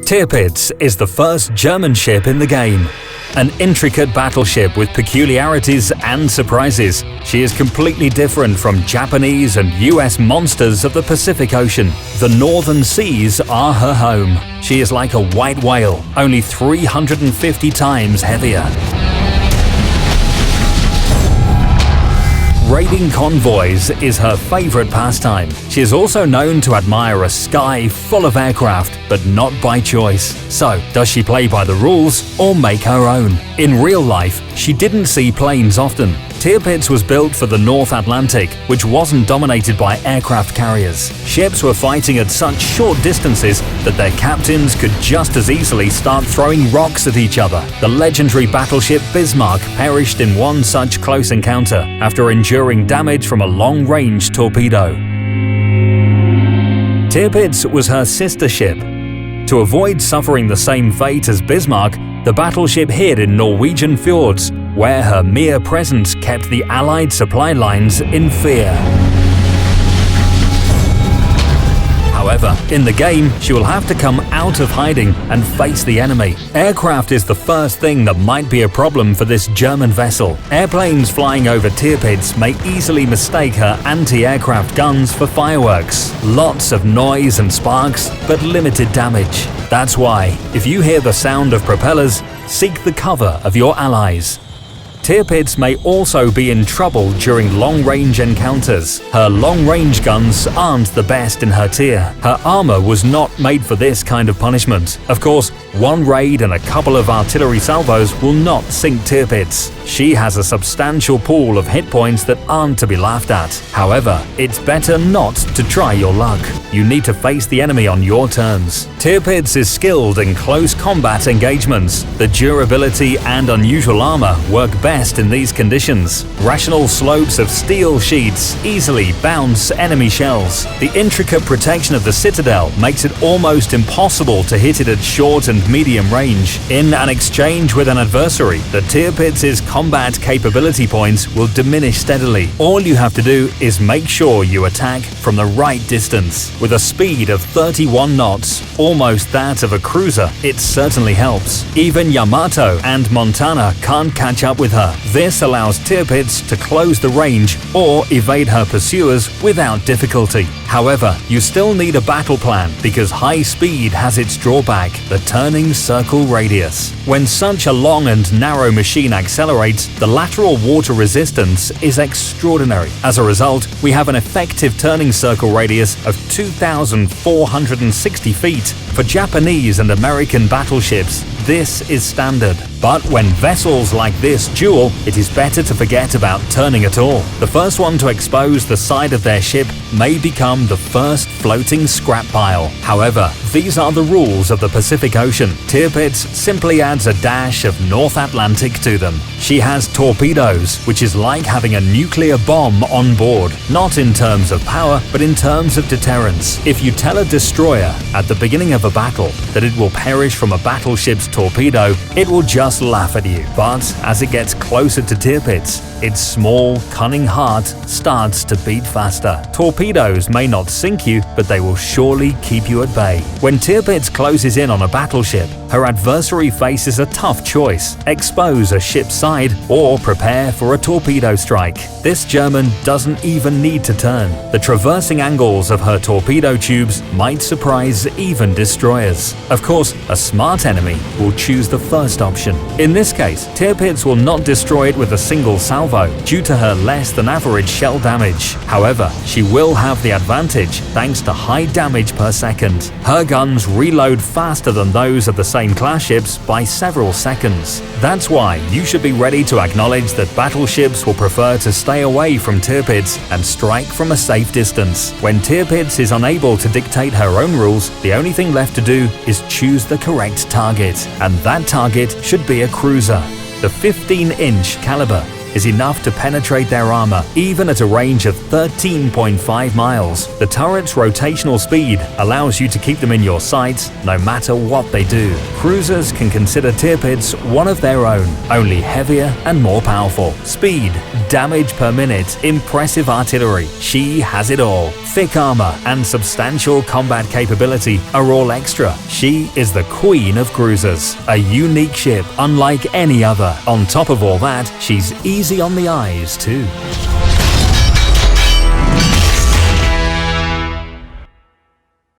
Tirpitz is the first German ship in the game. An intricate battleship with peculiarities and surprises, she is completely different from Japanese and US monsters of the Pacific Ocean. The northern seas are her home. She is like a white whale, only 350 times heavier. Raiding convoys is her favorite pastime. She is also known to admire a sky full of aircraft, but not by choice. So, does she play by the rules or make her own? In real life, she didn't see planes often. Tirpitz was built for the North Atlantic, which wasn't dominated by aircraft carriers. Ships were fighting at such short distances that their captains could just as easily start throwing rocks at each other. The legendary battleship Bismarck perished in one such close encounter after enduring damage from a long-range torpedo. Tirpitz was her sister ship. To avoid suffering the same fate as Bismarck, the battleship hid in Norwegian fjords, where her mere presence kept the Allied supply lines in fear. However, in the game, she will have to come out of hiding and face the enemy. Aircraft is the first thing that might be a problem for this German vessel. Airplanes flying over Tirpitz may easily mistake her anti-aircraft guns for fireworks. Lots of noise and sparks, but limited damage. That's why, if you hear the sound of propellers, seek the cover of your allies. Tirpitz may also be in trouble during long-range encounters. Her long-range guns aren't the best in her tier. Her armor was not made for this kind of punishment. Of course, one raid and a couple of artillery salvos will not sink Tirpitz. She has a substantial pool of hit points that aren't to be laughed at. However, it's better not to try your luck. You need to face the enemy on your terms. Tirpitz is skilled in close combat engagements. The durability and unusual armor work best in these conditions. Rational slopes of steel sheets easily bounce enemy shells. The intricate protection of the citadel makes it almost impossible to hit it at short and medium range. In an exchange with an adversary, the Tirpitz's combat capability points will diminish steadily. All you have to do is make sure you attack from the right distance. With a speed of 31 knots, almost that of a cruiser, it certainly helps. Even Yamato and Montana can't catch up with her. This allows Tirpitz to close the range or evade her pursuers without difficulty. However, you still need a battle plan because high speed has its drawback, the turning circle radius. When such a long and narrow machine accelerates, the lateral water resistance is extraordinary. As a result, we have an effective turning circle radius of 2,460 feet. For Japanese and American battleships, this is standard. But when vessels like this duel, it is better to forget about turning at all. The first one to expose the side of their ship may become the first floating scrap pile. However, these are the rules of the Pacific Ocean. Tirpitz simply adds a dash of North Atlantic to them. She has torpedoes, which is like having a nuclear bomb on board. Not in terms of power, but in terms of deterrence. If you tell a destroyer at the beginning of a battle that it will perish from a battleship's torpedo, it will just laugh at you. But as it gets closer to Tirpitz, its small, cunning heart starts to beat faster. Torpedoes may not sink you, but they will surely keep you at bay. When Tirpitz closes in on a battleship, her adversary faces a tough choice: expose a ship's side or prepare for a torpedo strike. This German doesn't even need to turn. The traversing angles of her torpedo tubes might surprise even destroyers. Of course, a smart enemy will choose the first option. In this case, Tirpitz will not destroy it with a single salvo due to her less than average shell damage. However, she will have the advantage thanks to high damage per second. Her guns reload faster than those of the same class ships by several seconds. That's why you should be ready to acknowledge that battleships will prefer to stay away from Tirpitz and strike from a safe distance. When Tirpitz is unable to dictate her own rules, the only thing left to do is choose the correct target, and that target should be a cruiser. The 15-inch caliber is enough to penetrate their armor, even at a range of 13.5 miles. The turret's rotational speed allows you to keep them in your sights no matter what they do. Cruisers can consider Tirpitz one of their own, only heavier and more powerful. Speed, damage per minute, impressive artillery. She has it all. Thick armor and substantial combat capability are all extra. She is the queen of cruisers, a unique ship unlike any other. On top of all that, she's easy on the eyes too.